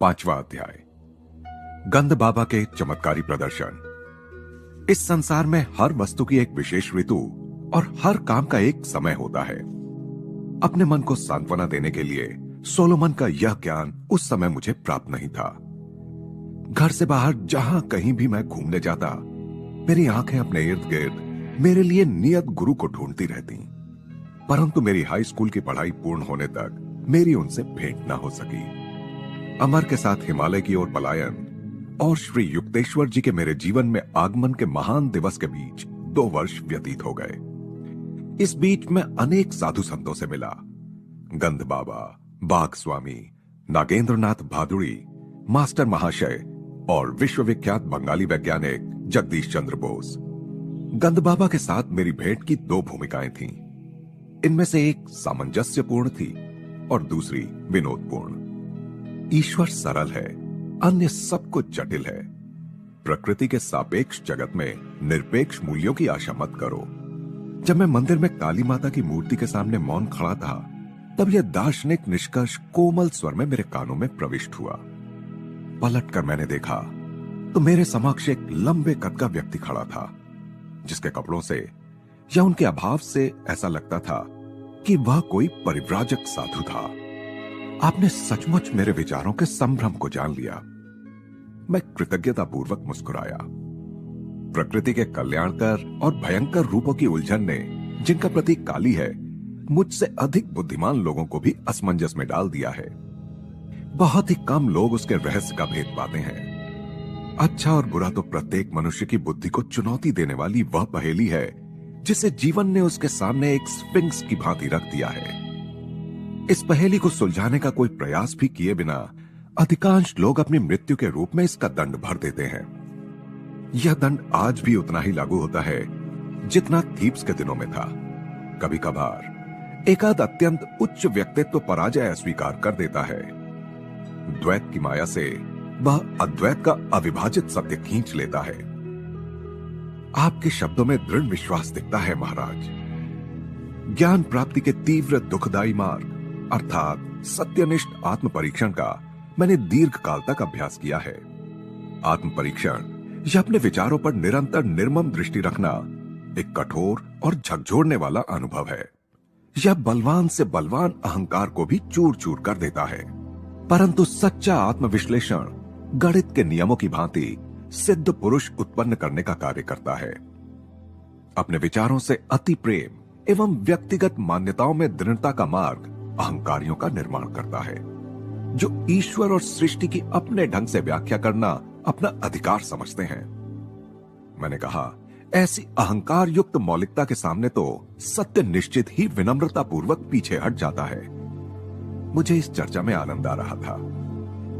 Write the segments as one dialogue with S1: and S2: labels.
S1: 5वां अध्याय। गंध बाबा के चमत्कारी प्रदर्शन। इस संसार में हर वस्तु की एक विशेष ऋतु और हर काम का एक समय होता है। अपने मन को सांत्वना देने के लिए सोलोमन का यह ज्ञान उस समय मुझे प्राप्त नहीं था। घर से बाहर जहां कहीं भी मैं घूमने जाता, मेरी आंखें अपने इर्द गिर्द मेरे लिए नियत गुरु को ढूंढती रहती, परंतु मेरी हाई स्कूल की पढ़ाई पूर्ण होने तक मेरी उनसे भेंट न हो सकी। अमर के साथ हिमालय की ओर पलायन और श्री युक्तेश्वर जी के मेरे जीवन में आगमन के महान दिवस के बीच 2 वर्ष व्यतीत हो गए। इस बीच मैं अनेक साधु संतों से मिला। गंध बाबा, बाघ स्वामी, नागेंद्रनाथ भादुड़ी, मास्टर महाशय और विश्वविख्यात बंगाली वैज्ञानिक जगदीश चंद्र बोस। गंध बाबा के साथ मेरी भेंट की 2 भूमिकाएं थीं। इनमें से एक सामंजस्यपूर्ण थी और दूसरी विनोदपूर्ण। ईश्वर सरल है, अन्य सब कुछ जटिल है। प्रकृति के सापेक्ष जगत में निरपेक्ष मूल्यों की आशा मत करो। जब मैं मंदिर में काली माता की मूर्ति के सामने मौन खड़ा था, तब यह दार्शनिक निष्कर्ष कोमल स्वर में मेरे कानों में प्रविष्ट हुआ। पलटकर मैंने देखा तो मेरे समक्ष एक लंबे कद का व्यक्ति खड़ा था, जिसके कपड़ों से या उनके अभाव से ऐसा लगता था कि वह कोई परिव्राजक साधु था। आपने सचमुच मेरे विचारों के संभ्रम को जान लिया। मैं कृतज्ञतापूर्वक मुस्कुराया। प्रकृति के कल्याणकर और भयंकर रूपों की उलझन ने, जिनका प्रतीक काली है, मुझसे अधिक बुद्धिमान लोगों को भी असमंजस में डाल दिया है। बहुत ही कम लोग उसके रहस्य का भेद पाते हैं। अच्छा और बुरा तो प्रत्येक मनुष्य की बुद्धि को चुनौती देने वाली वह पहेली है, जिसे जीवन ने उसके सामने एक स्फिंक्स की भांति रख दिया है। इस पहेली को सुलझाने का कोई प्रयास भी किए बिना अधिकांश लोग अपनी मृत्यु के रूप में इसका दंड भर देते हैं। यह दंड आज भी उतना ही लागू होता है जितना थीब्स के दिनों में था। कभी कभार एकाध अत्यंत उच्च व्यक्तित्व पराजय अस्वीकार कर देता है। द्वैत की माया से वह अद्वैत का अविभाजित सत्य खींच लेता है। आपके शब्दों में दृढ़ विश्वास दिखता है महाराज। ज्ञान प्राप्ति के तीव्र दुखदायी मार्ग अर्थात सत्यनिष्ठ आत्म परीक्षण का मैंने दीर्घ काल तक अभ्यास किया है। आत्म परीक्षण यह अपने विचारों पर निरंतर निर्मम दृष्टि रखना एक कठोर और झकझोरने वाला अनुभव है। यह बलवान से बलवान अहंकार को भी चूर चूर कर देता है, परंतु सच्चा आत्मविश्लेषण गणित के नियमों की भांति सिद्ध पुरुष उत्पन्न करने का कार्य करता है। अपने विचारों से अति प्रेम एवं व्यक्तिगत मान्यताओं में दृढ़ता का मार्ग अहंकारियों का निर्माण करता है, जो ईश्वर और सृष्टि की अपने ढंग से व्याख्या करना अपना अधिकार समझते हैं। मैंने कहा, ऐसी अहंकार युक्त मौलिकता के सामने तो सत्य निश्चित ही विनम्रता पूर्वक पीछे हट जाता है। मुझे इस चर्चा में आनंद आ रहा था।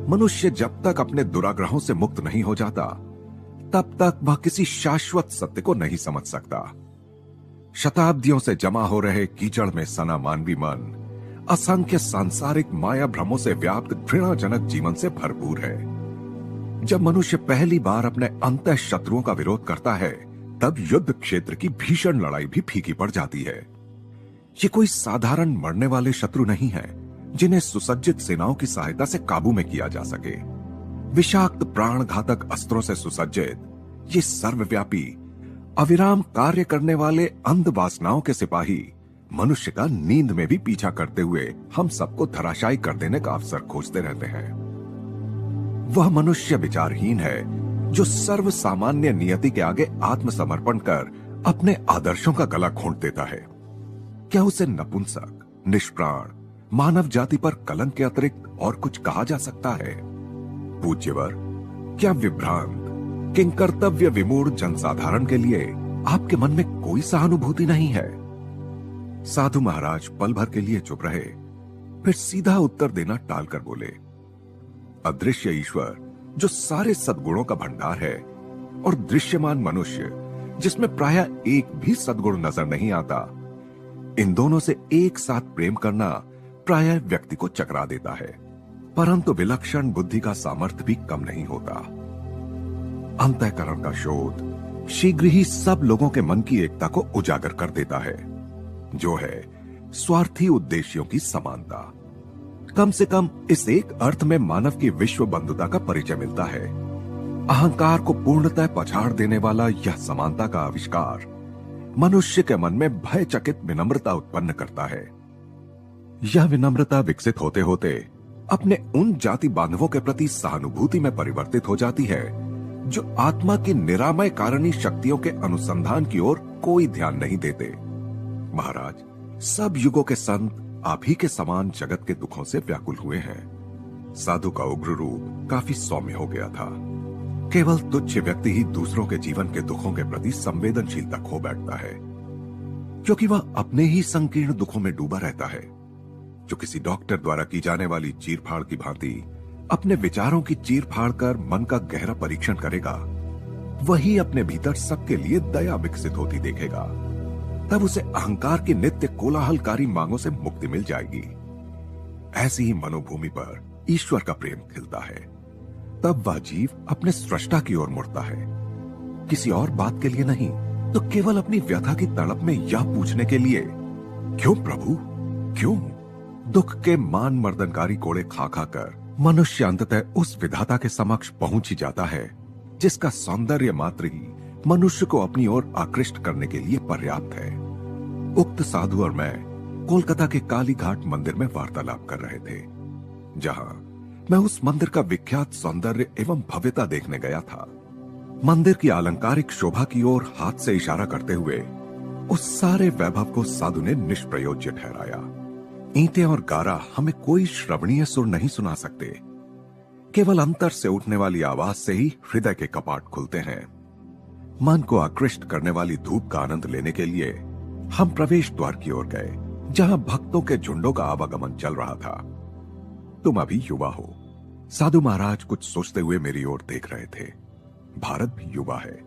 S1: मनुष्य जब तक अपने दुराग्रहों से मुक्त नहीं हो जाता, तब तक वह किसी शाश्वत सत्य को नहीं समझ सकता। शताब्दियों से जमा हो रहे कीचड़ में सना मानवी मन असंख्य सांसारिक माया भ्रमों से व्याप्त घृणाजनक जीवन से भरपूर है। जब मनुष्य पहली बार अपने अंतः शत्रुओं का विरोध करता है, तब युद्ध क्षेत्र की भीषण लड़ाई भी फीकी पड़ जाती है। ये कोई साधारण मरने वाले शत्रु नहीं है, जिन्हें सुसज्जित सेनाओं की सहायता से काबू में किया जा सके। विषाक्त प्राणघातक अस्त्रों से सुसज्जित ये सर्वव्यापी अविराम कार्य करने वाले अंध वासनाओं के सिपाही मनुष्य का नींद में भी पीछा करते हुए हम सबको धराशायी कर देने का अवसर खोजते रहते हैं। वह मनुष्य विचारहीन है जो सर्व सामान्य नियति के आगे आत्मसमर्पण कर अपने आदर्शों का गला घोंट देता है। क्या उसे नपुंसक, निष्प्राण, मानव जाति पर कलंक के अतिरिक्त और कुछ कहा जा सकता है? पूज्यवर, क्या विभ्रांत किंकर्तव्य विमूढ़ जनसाधारण के लिए आपके मन में कोई सहानुभूति नहीं है? साधु महाराज पल भर के लिए चुप रहे, फिर सीधा उत्तर देना टालकर बोले, अदृश्य ईश्वर जो सारे सद्गुणों का भंडार है और दृश्यमान मनुष्य जिसमें प्रायः एक भी सद्गुण नजर नहीं आता, इन दोनों से एक साथ प्रेम करना प्रायः व्यक्ति को चकरा देता है, परंतु विलक्षण बुद्धि का सामर्थ्य भी कम नहीं होता। अंतःकरण का शोध शीघ्र ही सब लोगों के मन की एकता को उजागर कर देता है, जो है स्वार्थी उद्देश्यों की समानता। कम से कम इस एक अर्थ में मानव की विश्व बंधुता का परिचय मिलता है। अहंकार को पूर्णतः पछाड़ देने वाला यह समानता का आविष्कार मनुष्य के मन में भयचकित विनम्रता उत्पन्न करता है। यह विनम्रता विकसित होते होते अपने उन जाति बांधवों के प्रति सहानुभूति में परिवर्तित हो जाती है जो आत्मा की निरामय कारणीय शक्तियों के अनुसंधान की ओर कोई ध्यान नहीं देते। महाराज, सब युगों के संत आप ही के समान जगत के दुखों से व्याकुल हुए हैं। साधु का उग्र रूप काफी सौम्य हो गया था। केवल तुच्छ व्यक्ति ही दूसरों के जीवन के दुखों के प्रति संवेदनशीलता खो बैठता है, क्योंकि वह अपने ही संकीर्ण दुखों में डूबा रहता है। जो किसी डॉक्टर द्वारा की जाने वाली चीरफाड़ की भांति अपने विचारों की चीरफाड़ कर मन का गहरा परीक्षण करेगा, वही अपने भीतर सबके लिए दया विकसित होती देखेगा। तब उसे अहंकार की नित्य कोलाहलकारी मांगों से मुक्ति मिल जाएगी। ऐसी ही मनोभूमि पर ईश्वर का प्रेम खिलता है। तब वह जीव अपने सृष्टा की ओर मुड़ता है, किसी और बात के लिए नहीं, तो केवल अपनी व्यथा की तड़प में यह पूछने के लिए, क्यों प्रभु, क्यों? दुख के मान मर्दनकारी कोड़े खा खा कर मनुष्य अंततः उस विधाता के समक्ष पहुंच ही जाता है जिसका सौंदर्य मात्र ही मनुष्य को अपनी ओर आकृष्ट करने के लिए पर्याप्त है। उक्त साधु और मैं कोलकाता के काली घाट मंदिर में वार्तालाप कर रहे थे, जहां मैं उस मंदिर का विख्यात सौंदर्य एवं भव्यता देखने गया था। मंदिर की अलंकारिक शोभा की ओर हाथ से इशारा करते हुए उस सारे वैभव को साधु ने निष्प्रयोज्य ठहराया। ईंटें और गारा हमें कोई श्रवणीय सुर नहीं सुना सकते, केवल अंतर से उठने वाली आवाज से ही हृदय के कपाट खुलते हैं। मन को आकृष्ट करने वाली धूप का आनंद लेने के लिए हम प्रवेश द्वार की ओर गए, जहां भक्तों के झुंडों का आवागमन चल रहा था। तुम अभी युवा हो। साधु महाराज कुछ सोचते हुए मेरी ओर देख रहे थे। भारत भी युवा है।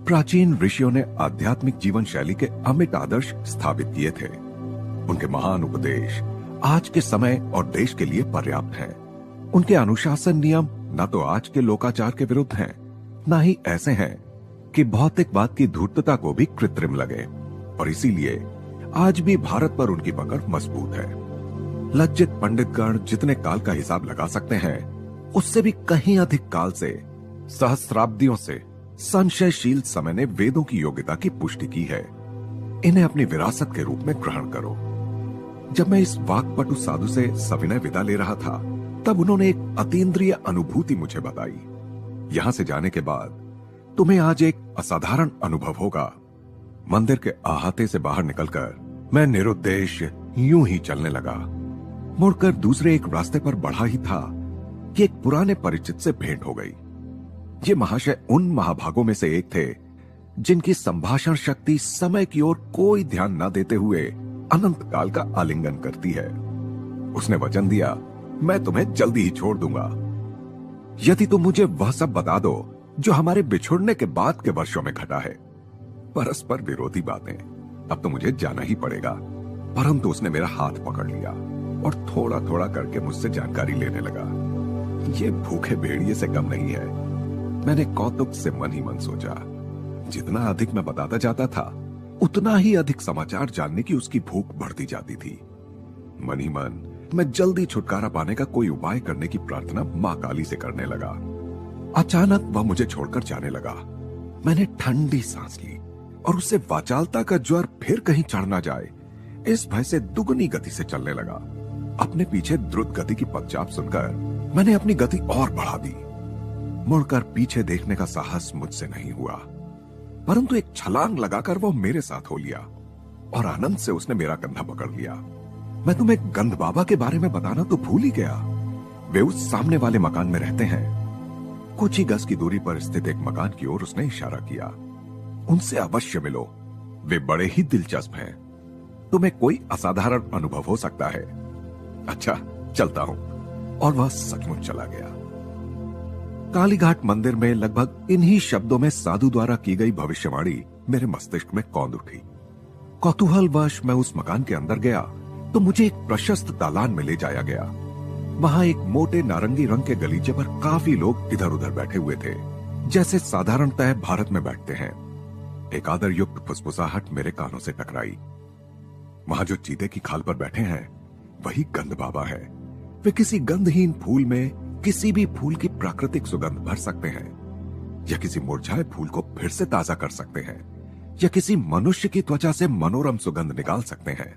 S1: प्राचीन ऋषियों ने आध्यात्मिक जीवन शैली के अमिट आदर्श स्थापित किए थे। उनके महान उपदेश आज के समय और देश के लिए पर्याप्त हैं। उनके अनुशासन नियम न तो आज के लोकाचार के विरुद्ध हैं, न ही ऐसे हैं कि भौतिकवाद की धूर्तता को भी कृत्रिम लगे, और इसीलिए आज भी भारत पर उनकी पकड़ मजबूत है। लज्जित पंडितगण जितने काल का हिसाब लगा सकते हैं, उससे भी कहीं अधिक काल से, सहस्राब्दियों से संशयशील समय ने वेदों की योग्यता की पुष्टि की है। इन्हें अपनी विरासत के रूप में ग्रहण करो। जब मैं इस वाक्पटु साधु से सविनय विदा ले रहा था, तब उन्होंने एक अतीन्द्रिय अनुभूति मुझे बताई। यहां से जाने के बाद तुम्हें आज एक असाधारण अनुभव होगा। मंदिर के अहाते से बाहर निकलकर मैं निरुद्देश्य यूं ही चलने लगा। मुड़कर दूसरे एक रास्ते पर बढ़ा ही था कि एक पुराने परिचित से भेंट हो गई। ये महाशय उन महाभागों में से एक थे जिनकी संभाषण शक्ति समय की ओर कोई ध्यान न देते हुए अनंत काल का आलिंगन करती है। उसने वचन दिया, मैं तुम्हें जल्दी ही छोड़ दूंगा यदि तुम मुझे वह सब बता दो जो हमारे बिछुड़ने के बाद के वर्षों में घटा है। परस्पर विरोधी बातें, अब तो मुझे जाना ही पड़ेगा। परंतु उसने मेरा हाथ पकड़ लिया और थोड़ा थोड़ा करके मुझसे जानकारी लेने लगा। ये भूखे भेड़िए से कम नहीं है। मैंने कौतुक से मन ही मन सोचा, जितना अधिक मैं बताता जाता था, उतना ही अधिक समाचार जानने की उसकी भूख बढ़ती जाती थी। मन ही मन मैं जल्दी छुटकारा पाने का कोई उपाय करने की प्रार्थना मां काली से करने लगा। अचानक वह मुझे छोड़कर जाने लगा। मैंने ठंडी सांस ली और उससे वाचालता का ज्वर फिर कहीं चढ़ ना जाए, इस भय से दुगनी गति से चलने लगा। अपने पीछे द्रुत गति की पदचाप सुनकर मैंने अपनी गति और बढ़ा दी। मुड़कर पीछे देखने का साहस मुझसे नहीं हुआ, परंतु एक छलांग लगाकर वो मेरे साथ हो लिया और आनंद से उसने मेरा कंधा पकड़ लिया। मैं तुम्हें गंध बाबा के बारे में बताना तो भूल ही गया। वे उस सामने वाले मकान में रहते हैं। कुछ ही गज की दूरी पर स्थित एक मकान की ओर उसने इशारा किया। उनसे अवश्य मिलो, वे बड़े ही दिलचस्प हैं। तुम्हें कोई असाधारण अनुभव हो सकता है। अच्छा, चलता हूं। और वह सचमुच चला गया। कालीघाट मंदिर में लगभग इन्हीं शब्दों में साधु द्वारा की गई भविष्यवाणी मेरे मस्तिष्क में कौंध उठी। कौतूहलवश मैं उस मकान के अंदर गया तो मुझे एक प्रशस्त दालान में ले जाया गया। वहां एक मोटे नारंगी रंग के गलीचे पर काफी लोग इधर उधर बैठे हुए थे, जैसे साधारणतः भारत में बैठते हैं। एक आदर युक्त फुसफुसाहट मेरे कानों से टकराई। वहां जो चीते की खाल पर बैठे हैं, वही गंध बाबा है। वे किसी गंधहीन फूल में किसी भी फूल की प्राकृतिक सुगंध भर सकते हैं, या किसी मुरझाए फूल को फिर से ताजा कर सकते हैं, या किसी मनुष्य की त्वचा से मनोरम सुगंध निकाल सकते हैं।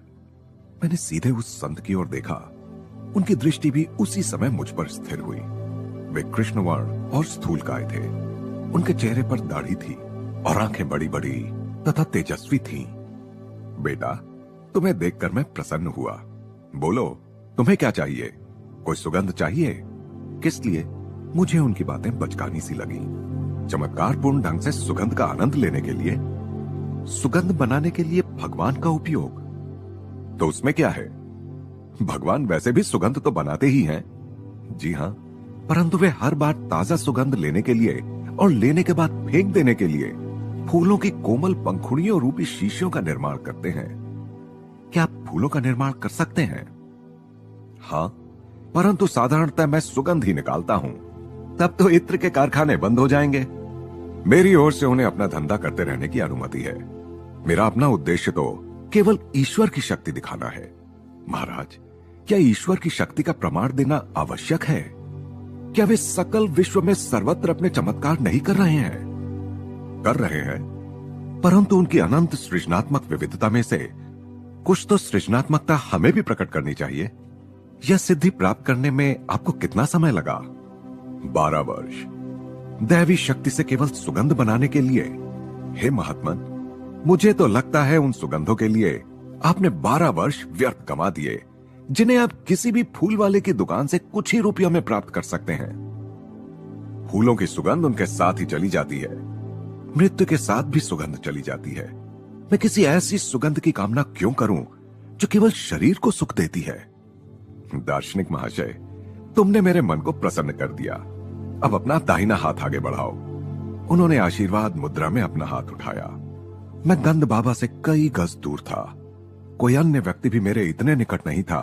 S1: मैंने सीधे उस संत की ओर देखा। उनकी दृष्टि भी उसी समय मुझ पर स्थिर हुई। वे कृष्णवर्ण और स्थूलकाय थे। उनके चेहरे पर दाढ़ी थी और आंखें बड़ी बड़ी तथा तेजस्वी थीं। बेटा, तुम्हें देखकर मैं प्रसन्न हुआ। बोलो, तुम्हें क्या चाहिए? कोई सुगंध चाहिए? किस लिए? मुझे उनकी बातें बचकानी सी लगी। चमत्कारपूर्ण ढंग से सुगंध का आनंद लेने के लिए, सुगंध बनाने के लिए भगवान का उपयोग, तो उसमें क्या है? भगवान वैसे भी सुगंध तो बनाते ही हैं। जी हां, परंतु वे हर बार ताजा सुगंध लेने के लिए और लेने के बाद फेंक देने के लिए फूलों की कोमल पंखुड़ियों रूपी शीशियों का निर्माण करते हैं। क्या आप फूलों का निर्माण कर सकते हैं? हां, परंतु साधारणतः मैं सुगंध ही निकालता हूं। तब तो इत्र के कारखाने बंद हो जाएंगे। मेरी ओर से उन्हें अपना धंधा करते रहने की अनुमति है। मेरा अपना उद्देश्य तो केवल ईश्वर की शक्ति दिखाना है। महाराज, क्या ईश्वर की शक्ति का प्रमाण देना आवश्यक है? क्या वे सकल विश्व में सर्वत्र अपने चमत्कार नहीं कर रहे हैं? कर रहे हैं, परंतु उनकी अनंत सृजनात्मक विविधता में से कुछ तो सृजनात्मकता हमें भी प्रकट करनी चाहिए। यह सिद्धि प्राप्त करने में आपको कितना समय लगा? 12 वर्ष। दैवी शक्ति से केवल सुगंध बनाने के लिए? हे महात्मन, मुझे तो लगता है उन सुगंधों के लिए आपने 12 वर्ष व्यर्थ गंवा दिए, जिन्हें आप किसी भी फूल वाले की दुकान से कुछ ही रुपयों में प्राप्त कर सकते हैं। फूलों की सुगंध उनके साथ ही चली जाती है। मृत्यु के साथ भी सुगंध चली जाती है। मैं किसी ऐसी सुगंध की कामना क्यों करूं जो केवल शरीर को सुख देती है? दार्शनिक महाशय, तुमने मेरे मन को प्रसन्न कर दिया। अब अपना दाहिना हाथ आगे बढ़ाओ। उन्होंने आशीर्वाद मुद्रा में अपना हाथ उठाया। मैं गंध बाबा से कई गज दूर था। कोई अन्य व्यक्ति भी मेरे इतने निकट नहीं था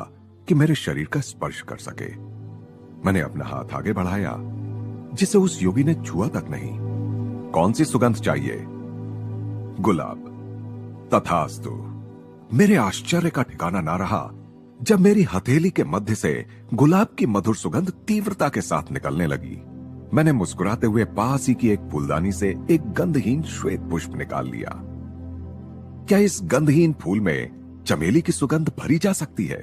S1: कि मेरे शरीर का स्पर्श कर सके। मैंने अपना हाथ आगे बढ़ाया, जिसे उस योगी ने छुआ तक नहीं। कौन सी सुगंध चाहिए? गुलाब। तथास्तु। मेरे आश्चर्य का ठिकाना ना रहा जब मेरी हथेली के मध्य से गुलाब की मधुर सुगंध तीव्रता के साथ निकलने लगी। मैंने मुस्कुराते हुए पास ही की एक फूलदानी से एक गंधहीन श्वेत पुष्प निकाल लिया। क्या इस गंधहीन फूल में चमेली की सुगंध भरी जा सकती है?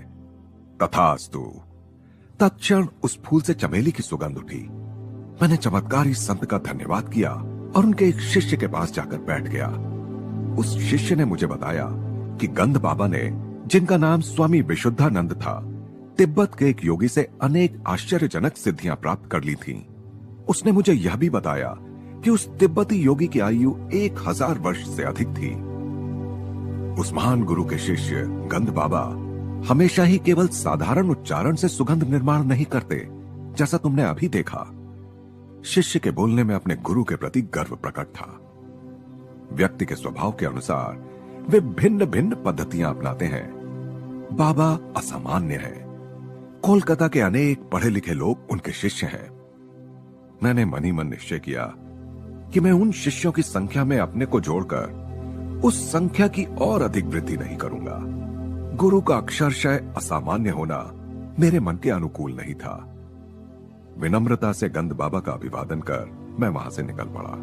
S1: तथास्तु। तत्क्षण उस फूल से चमेली की सुगंध उठी। मैंने चमत्कारी संत का धन्यवाद किया और उनके एक शिष्य के पास जाकर बैठ गया। उस शिष्य ने मुझे बताया कि गंध बाबा ने, जिनका नाम स्वामी विशुद्धानंद था, तिब्बत के एक योगी से अनेक आश्चर्यजनक सिद्धियां प्राप्त कर ली थीं। उसने मुझे यह भी बताया कि उस तिब्बती योगी की आयु 1000 वर्ष से अधिक थी। उस महान गुरु के शिष्य गंध बाबा हमेशा ही केवल साधारण उच्चारण से सुगंध निर्माण नहीं करते, जैसा तुमने अभी देखा। शिष्य के बोलने में अपने गुरु के प्रति गर्व प्रकट था। व्यक्ति के स्वभाव के अनुसार वे भिन्न भिन्न पद्धतियां अपनाते हैं। बाबा असामान्य हैं। कोलकाता के अनेक पढ़े लिखे लोग उनके शिष्य हैं। मैंने मन ही मन निश्चय किया कि मैं उन शिष्यों की संख्या में अपने को जोड़कर उस संख्या की और अधिक वृद्धि नहीं करूंगा। गुरु का अक्षरशः असामान्य होना मेरे मन के अनुकूल नहीं था। विनम्रता से गंध बाबा का अभिवादन कर मैं वहां से निकल पड़ा।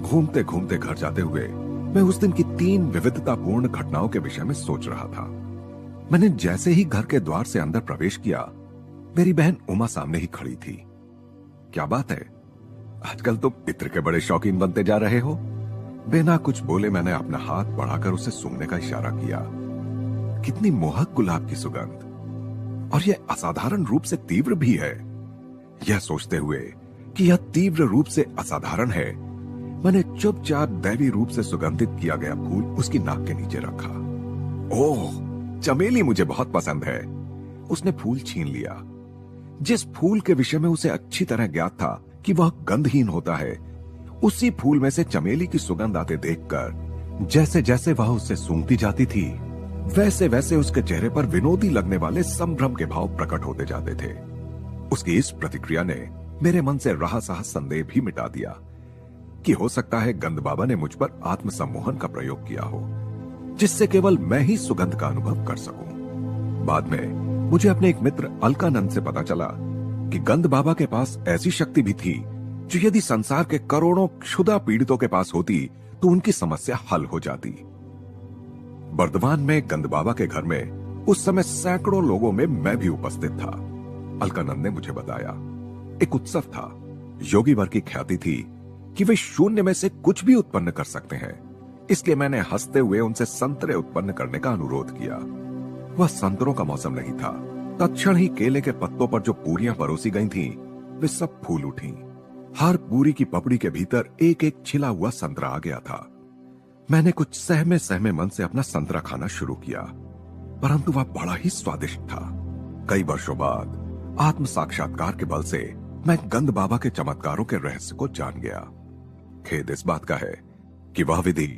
S1: घूमते घूमते घर जाते हुए मैं उस दिन की 3 विविधतापूर्ण घटनाओं के विषय में सोच रहा था। मैंने जैसे ही घर के द्वार से अंदर प्रवेश किया, मेरी बहन उमा सामने ही खड़ी थी। क्या बात है, आजकल तुम इत्र के बड़े शौकीन बनते जा रहे हो? बिना कुछ बोले मैंने अपना हाथ बढ़ाकर उसे सूंघने का इशारा किया। कितनी मोहक गुलाब की सुगंध, और यह असाधारण रूप से तीव्र भी है। यह सोचते हुए कि यह तीव्र रूप से असाधारण है, मैंने चुपचाप दैवी रूप से सुगंधित किया गया फूल उसकी नाक के नीचे रखा। ओह, चमेली मुझे बहुत पसंद है। उसने फूल छीन लिया। जिस फूल के विषय में उसे अच्छी तरह ज्ञात था कि वह गंधहीन होता है, उसी फूल में से चमेली की सुगंध आते देखकर जैसे जैसे वह उसे सूंघती जाती थी, वैसे वैसे उसके चेहरे पर विनोदी लगने वाले संभ्रम के भाव प्रकट होते जाते थे। उसकी इस प्रतिक्रिया ने मेरे मन से रहा सहा संदेह भी मिटा दिया कि हो सकता है गंध बाबा ने मुझ पर आत्मसम्मोहन का प्रयोग किया हो, जिससे केवल मैं ही सुगंध का अनुभव कर सकूं। बाद में मुझे अपने एक मित्र अलकानंद से पता चला कि गंद बाबा के पास ऐसी शक्ति भी थी जो यदि संसार के करोड़ों क्षुधा पीड़ितों के पास होती तो उनकी समस्या हल हो जाती। बर्दवान में गंद बाबा के घर में उस समय सैकड़ों लोगों में मैं भी उपस्थित था। अलकानंद ने मुझे बताया, एक उत्सव था। योगी वर की ख्याति थी कि वे शून्य में से कुछ भी उत्पन्न कर सकते हैं, इसलिए मैंने हंसते हुए उनसे संतरे उत्पन्न करने का अनुरोध किया। वह संतरों का मौसम नहीं था। तत्क्षण ही केले के पत्तों पर जो पूरियां परोसी गई थीं, वे सब फूल उठी। हर पूरी की पपड़ी के भीतर एक एक छिला हुआ संतरा आ गया था। मैंने कुछ सहमे सहमे मन से अपना संतरा खाना शुरू किया, परंतु वह बड़ा ही स्वादिष्ट था। कई वर्षों बाद आत्म साक्षात्कार के बल से मैं गंद बाबा के चमत्कारों के रहस्य को जान गया। खेद इस बात का है कि वह विधि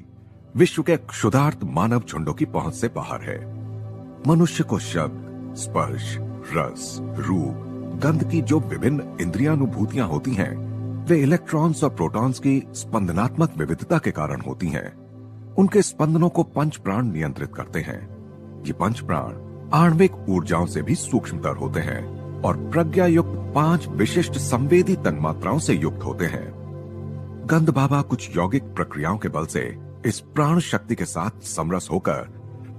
S1: विश्व के क्षुधार्त मानव झुंडों की पहुंच से बाहर है। मनुष्य को शब्द, स्पर्श, रस, रूप, गंध की जो विभिन्न इंद्रियानुभूतियां होती हैं, वे इलेक्ट्रॉन्स और प्रोटॉन्स की स्पंदनात्मक विविधता के कारण होती हैं। उनके स्पंदनों को पंच प्राण नियंत्रित करते हैं। ये पंच प्राण आणविक ऊर्जाओं से भी सूक्ष्मतर होते हैं और प्रज्ञा युक्त 5 विशिष्ट संवेदी तन्मात्राओं से युक्त होते हैं। गंद बाबा कुछ यौगिक प्रक्रियाओं के बल से इस प्राण शक्ति के साथ समरस होकर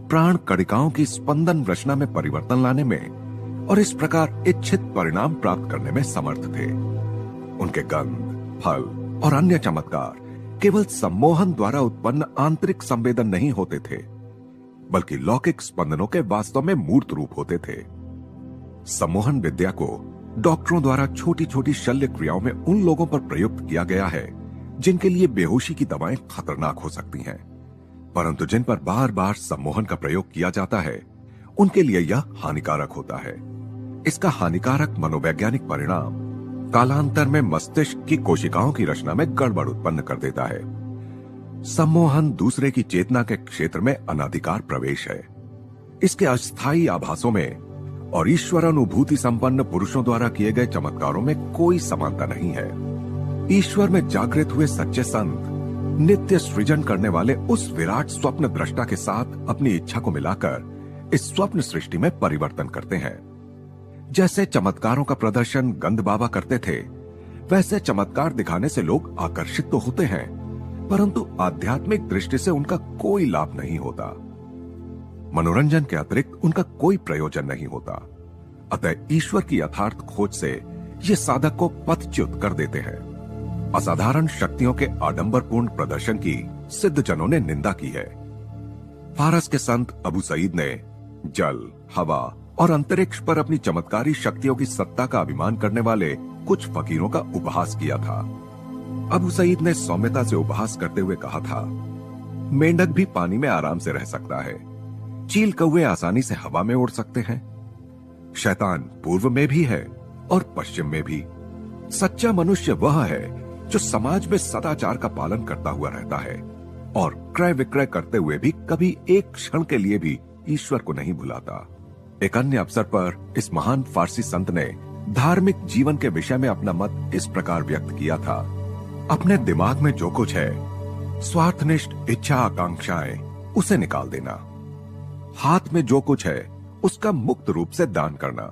S1: प्राण कणिकाओं की स्पंदन रचना में परिवर्तन लाने में और इस प्रकार इच्छित परिणाम प्राप्त करने में समर्थ थे। उनके गंध, फल और अन्य चमत्कार केवल सम्मोहन द्वारा उत्पन्न आंतरिक संवेदन नहीं होते थे, बल्कि लौकिक स्पंदनों के वास्तव में मूर्त रूप होते थे। सम्मोहन विद्या को डॉक्टरों द्वारा छोटी छोटी शल्य क्रियाओं में उन लोगों पर प्रयुक्त किया गया है जिनके लिए बेहोशी की दवाएं खतरनाक हो सकती हैं, परंतु जिन पर बार बार सम्मोहन का प्रयोग किया जाता है उनके लिए यह हानिकारक होता है। इसका हानिकारक मनोवैज्ञानिक परिणाम कालांतर में मस्तिष्क की कोशिकाओं की रचना में गड़बड़ उत्पन्न कर देता है। सम्मोहन दूसरे की चेतना के क्षेत्र में अनाधिकार प्रवेश है। इसके अस्थायी आभासों में और ईश्वर अनुभूति संपन्न पुरुषों द्वारा किए गए चमत्कारों में कोई समानता नहीं है। ईश्वर में जागृत हुए सच्चे संत नित्य सृजन करने वाले उस विराट स्वप्न दृष्टा के साथ अपनी इच्छा को मिलाकर इस स्वप्न सृष्टि में परिवर्तन करते हैं। जैसे चमत्कारों का प्रदर्शन गंद बाबा करते थे, वैसे चमत्कार दिखाने से लोग आकर्षित तो होते हैं, परंतु आध्यात्मिक दृष्टि से उनका कोई लाभ नहीं होता। मनोरंजन के अतिरिक्त उनका कोई प्रयोजन नहीं होता। अतः ईश्वर की यथार्थ खोज से ये साधक को पथच्युत कर देते हैं। असाधारण शक्तियों के आडंबरपूर्ण प्रदर्शन की सिद्धजनों ने निंदा की है। फारस के संत अबू सईद ने जल, हवा और अंतरिक्ष पर अपनी चमत्कारी शक्तियों की सत्ता का अभिमान करने वाले कुछ फकीरों का उपहास किया था। अबू सईद ने सौम्यता से उपहास करते हुए कहा था, मेंढक भी पानी में आराम से रह सकता है, चील कौवे आसानी से हवा में उड़ सकते हैं। शैतान पूर्व में भी है और पश्चिम में भी। सच्चा मनुष्य वह है जो समाज में सदाचार का पालन करता हुआ रहता है और क्रय विक्रय करते हुए भी कभी एक क्षण के लिए भी ईश्वर को नहीं भुलाता। एक अन्य अवसर पर इस महान फारसी संत ने धार्मिक जीवन के विषय में अपना मत इस प्रकार व्यक्त किया था, अपने दिमाग में जो कुछ है, स्वार्थनिष्ठ इच्छा आकांक्षाएं, उसे निकाल देना। हाथ में जो कुछ है उसका मुक्त रूप से दान करना।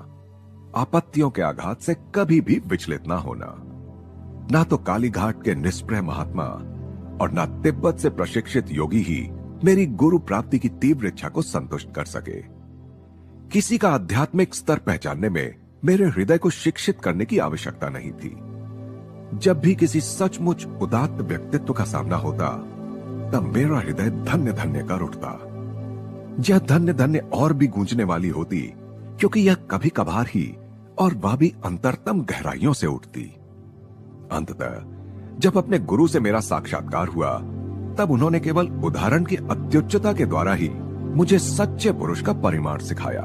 S1: आपत्तियों के आघात से कभी भी विचलित ना होना। ना तो काली घाट के निष्प्रह महात्मा और ना तिब्बत से प्रशिक्षित योगी ही मेरी गुरु प्राप्ति की तीव्र इच्छा को संतुष्ट कर सके। किसी का आध्यात्मिक स्तर पहचानने में मेरे हृदय को शिक्षित करने की आवश्यकता नहीं थी। जब भी किसी सचमुच उदात्त व्यक्तित्व का सामना होता, तब मेरा हृदय धन्य धन्य कर उठता। यह धन्य धन्य और भी गूंजने वाली होती, क्योंकि यह कभी कभार ही और वह भी अंतरतम गहराइयों से उठती। अंततः जब अपने गुरु से मेरा साक्षात्कार हुआ, तब उन्होंने केवल उदाहरण की अत्युच्चता के द्वारा ही मुझे सच्चे पुरुष का परिमाण सिखाया।